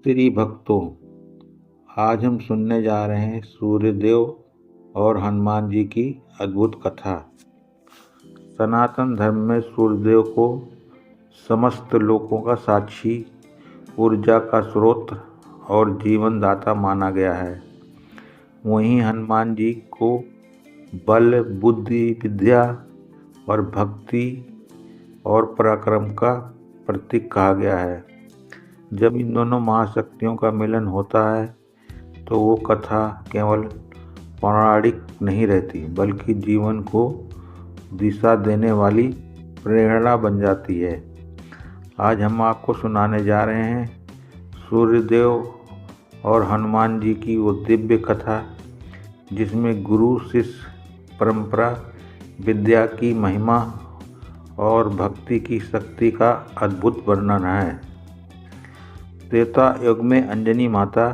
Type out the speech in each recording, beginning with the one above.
श्री भक्तों, आज हम सुनने जा रहे हैं सूर्यदेव और हनुमान जी की अद्भुत कथा। सनातन धर्म में सूर्यदेव को समस्त लोकों का साक्षी, ऊर्जा का स्रोत और जीवन दाता माना गया है। वहीं हनुमान जी को बल, बुद्धि, विद्या और भक्ति और पराक्रम का प्रतीक कहा गया है। जब इन दोनों महाशक्तियों का मिलन होता है तो वो कथा केवल पौराणिक नहीं रहती, बल्कि जीवन को दिशा देने वाली प्रेरणा बन जाती है। आज हम आपको सुनाने जा रहे हैं सूर्यदेव और हनुमान जी की वो दिव्य कथा, जिसमें गुरु शिष्य परंपरा, विद्या की महिमा और भक्ति की शक्ति का अद्भुत वर्णन है। त्रेता युग में अंजनी माता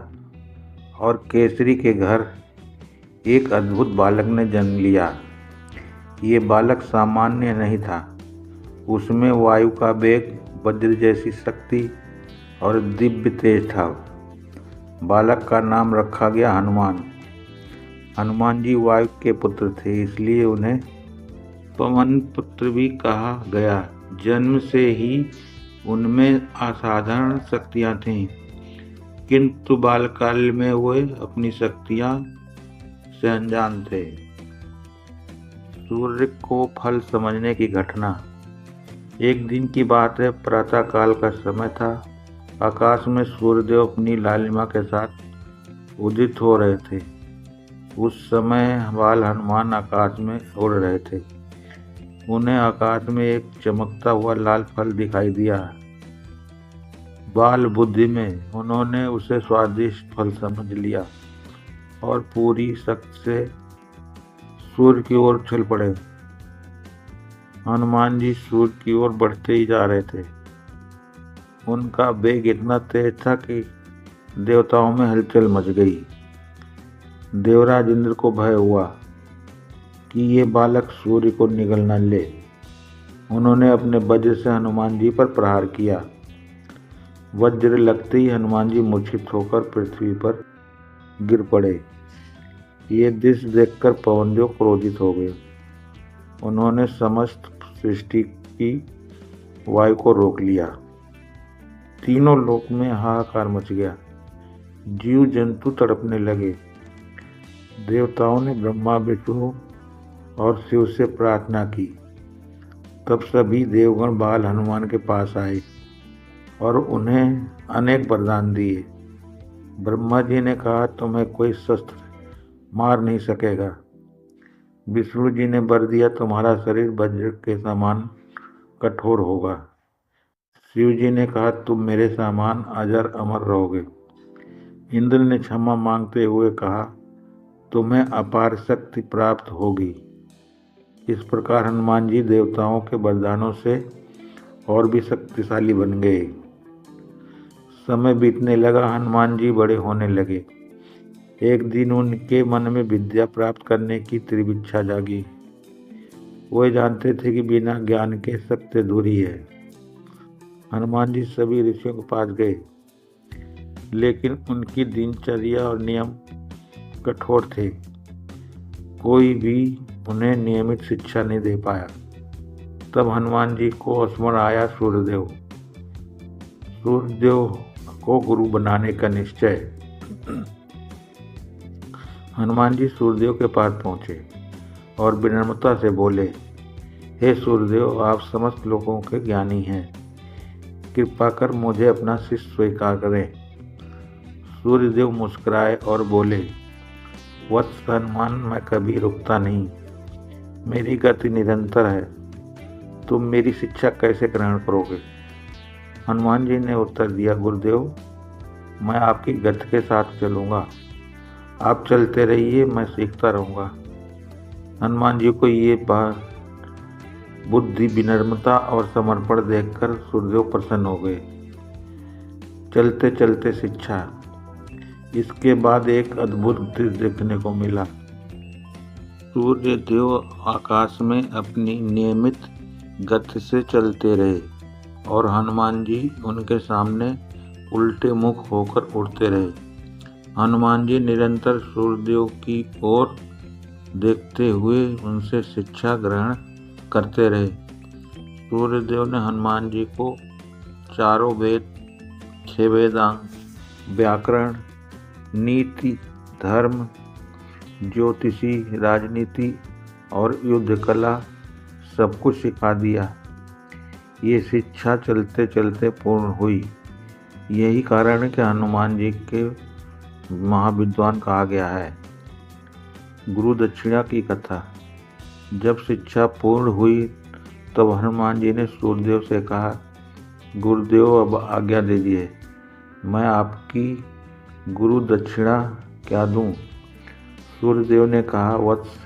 और केसरी के घर एक अद्भुत बालक ने जन्म लिया। ये बालक सामान्य नहीं था, उसमें वायु का वेग, वज्र जैसी शक्ति और दिव्य तेज था। बालक का नाम रखा गया हनुमान। हनुमान जी वायु के पुत्र थे, इसलिए उन्हें पवन पुत्र भी कहा गया। जन्म से ही उनमें असाधारण शक्तियां थीं, किंतु बालकाल में वे अपनी शक्तियां से अनजान थे। सूर्य को फल समझने की घटना। एक दिन की बात है, प्रातः काल का समय था। आकाश में सूर्यदेव अपनी लालिमा के साथ उदित हो रहे थे। उस समय बाल हनुमान आकाश में उड़ रहे थे। उन्हें आकाश में एक चमकता हुआ लाल फल दिखाई दिया। बाल बुद्धि में उन्होंने उसे स्वादिष्ट फल समझ लिया और पूरी शक्ति से सूर्य की ओर चल पड़े। हनुमान जी सूर्य की ओर बढ़ते ही जा रहे थे। उनका वेग इतना तेज था कि देवताओं में हलचल मच गई। देवराज इंद्र को भय हुआ कि ये बालक सूर्य को निगल न ले। उन्होंने अपने वज्र से हनुमान जी पर प्रहार किया। वज्र लगते ही हनुमान जी मूर्छित होकर पृथ्वी पर गिर पड़े। ये दृश्य देखकर पवनदेव क्रोधित हो गए। उन्होंने समस्त सृष्टि की वायु को रोक लिया। तीनों लोक में हाहाकार मच गया। जीव जंतु तड़पने लगे। देवताओं ने ब्रह्मा, विष्णु और शिव से प्रार्थना की। तब सभी देवगण बाल हनुमान के पास आए और उन्हें अनेक वरदान दिए। ब्रह्मा जी ने कहा, तुम्हें कोई शस्त्र मार नहीं सकेगा। विष्णु जी ने वर दिया, तुम्हारा शरीर वज्र के समान कठोर होगा। शिव जी ने कहा, तुम मेरे समान अजर अमर रहोगे। इंद्र ने क्षमा मांगते हुए कहा, तुम्हें अपार शक्ति प्राप्त होगी। इस प्रकार हनुमान जी देवताओं के वरदानों से और भी शक्तिशाली बन गए। समय बीतने लगा, हनुमान जी बड़े होने लगे। एक दिन उनके मन में विद्या प्राप्त करने की तीव्र इच्छा जागी। वे जानते थे कि बिना ज्ञान के सत्य अधूरी है। हनुमान जी सभी ऋषियों के पास गए, लेकिन उनकी दिनचर्या और नियम कठोर थे। कोई भी उन्हें नियमित शिक्षा नहीं दे पाया। तब हनुमान जी को स्मरण आया सूर्यदेव को गुरु बनाने का निश्चय। हनुमान जी सूर्यदेव के पास पहुंचे और विनम्रता से बोले, हे सूर्यदेव, आप समस्त लोगों के ज्ञानी हैं। कृपा कर मुझे अपना शिष्य स्वीकार करें। सूर्यदेव मुस्कुराए और बोले, वत्स हनुमान, मैं कभी रुकता नहीं। मेरी गति निरंतर है। तुम मेरी शिक्षा कैसे ग्रहण करोगे? हनुमान जी ने उत्तर दिया, गुरुदेव, मैं आपकी गति के साथ चलूँगा। आप चलते रहिए, मैं सीखता रहूँगा। हनुमान जी को ये बात, बुद्धि, विनम्रता और समर्पण देखकर सूर्यदेव प्रसन्न हो गए। चलते चलते शिक्षा। इसके बाद एक अद्भुत दृश्य देखने को मिला। सूर्यदेव आकाश में अपनी नियमित गति से चलते रहे और हनुमान जी उनके सामने उल्टे मुख होकर उड़ते रहे। हनुमान जी निरंतर सूर्यदेव की ओर देखते हुए उनसे शिक्षा ग्रहण करते रहे। सूर्यदेव ने हनुमान जी को चारों वेद, 6 वेदांग, व्याकरण, नीति, धर्म, ज्योतिषी, राजनीति और युद्ध कला सब कुछ सिखा दिया। ये शिक्षा चलते चलते पूर्ण हुई। यही कारण है कि हनुमान जी के महाविद्वान कहा गया है। गुरु दक्षिणा की कथा। जब शिक्षा पूर्ण हुई तब हनुमान जी ने सूर्यदेव से कहा, गुरुदेव अब आज्ञा दीजिए, मैं आपकी गुरु दक्षिणा क्या दूं? सूर्यदेव ने कहा, वत्स,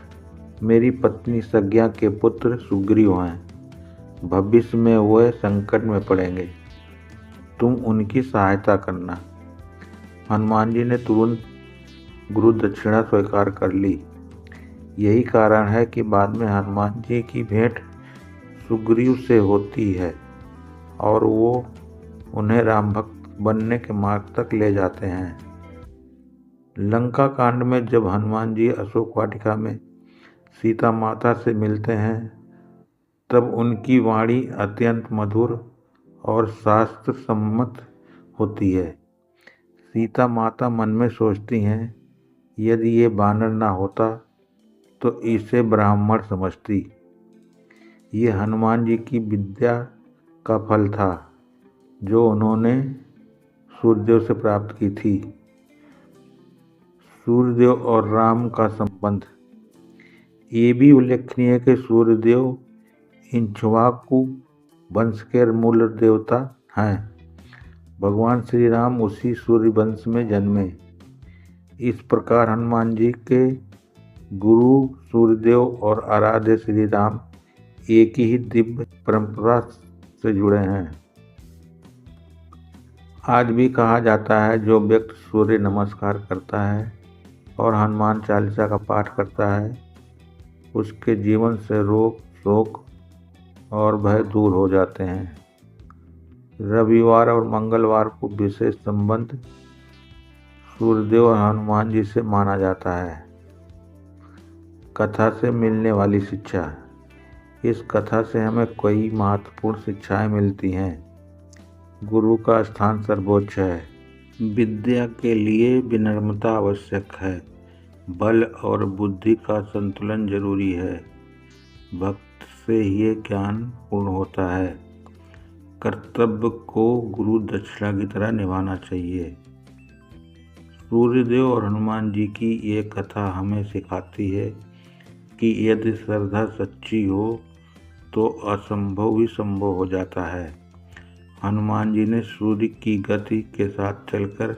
मेरी पत्नी संज्ञा के पुत्र सुग्रीव हैं। भविष्य में वह संकट में पड़ेंगे, तुम उनकी सहायता करना। हनुमान जी ने तुरंत गुरु दक्षिणा स्वीकार कर ली। यही कारण है कि बाद में हनुमान जी की भेंट सुग्रीव से होती है और वो उन्हें राम भक्त बनने के मार्ग तक ले जाते हैं। लंका कांड में जब हनुमान जी अशोक वाटिका में सीता माता से मिलते हैं तब उनकी वाणी अत्यंत मधुर और शास्त्र सम्मत होती है। सीता माता मन में सोचती हैं, यदि ये बानर ना होता तो इसे ब्राह्मण समझती। ये हनुमान जी की विद्या का फल था जो उन्होंने सूर्यदेव से प्राप्त की थी। सूर्यदेव और राम का संबंध। ये भी उल्लेखनीय है कि सूर्यदेव इक्ष्वाकु वंश के मूल देवता हैं। भगवान श्री राम उसी सूर्य वंश में जन्मे। इस प्रकार हनुमान जी के गुरु सूर्यदेव और आराध्य श्री राम एक ही दिव्य परंपरा से जुड़े हैं। आज भी कहा जाता है, जो व्यक्ति सूर्य नमस्कार करता है और हनुमान चालीसा का पाठ करता है, उसके जीवन से रोग, शोक और भय दूर हो जाते हैं। रविवार और मंगलवार को विशेष संबंध सूर्यदेव और हनुमान जी से माना जाता है। कथा से मिलने वाली शिक्षा। इस कथा से हमें कई महत्वपूर्ण शिक्षाएं मिलती हैं। गुरु का स्थान सर्वोच्च है। विद्या के लिए विनम्रता आवश्यक है। बल और बुद्धि का संतुलन जरूरी है। भक्त से ये ज्ञान पूर्ण होता है। कर्तव्य को गुरु दक्षिणा की तरह निभाना चाहिए। सूर्यदेव और हनुमान जी की ये कथा हमें सिखाती है कि यदि श्रद्धा सच्ची हो तो असंभव भी संभव हो जाता है। हनुमान जी ने सूर्य की गति के साथ चलकर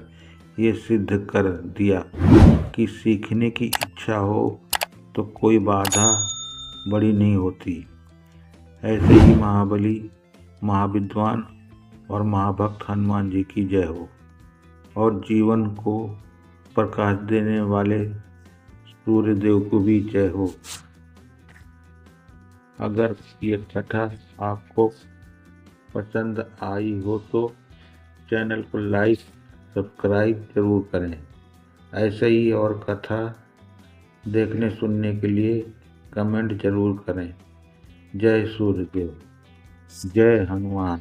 ये सिद्ध कर दिया कि सीखने की इच्छा हो तो कोई बाधा बड़ी नहीं होती। ऐसे ही महाबली, महाविद्वान और महाभक्त हनुमान जी की जय हो और जीवन को प्रकाश देने वाले सूर्यदेव को भी जय हो। अगर ये कथा आपको पसंद आई हो तो चैनल को लाइक, सब्सक्राइब जरूर करें। ऐसे ही और कथा देखने सुनने के लिए कमेंट जरूर करें। जय सूर्यदेव, जय हनुमान।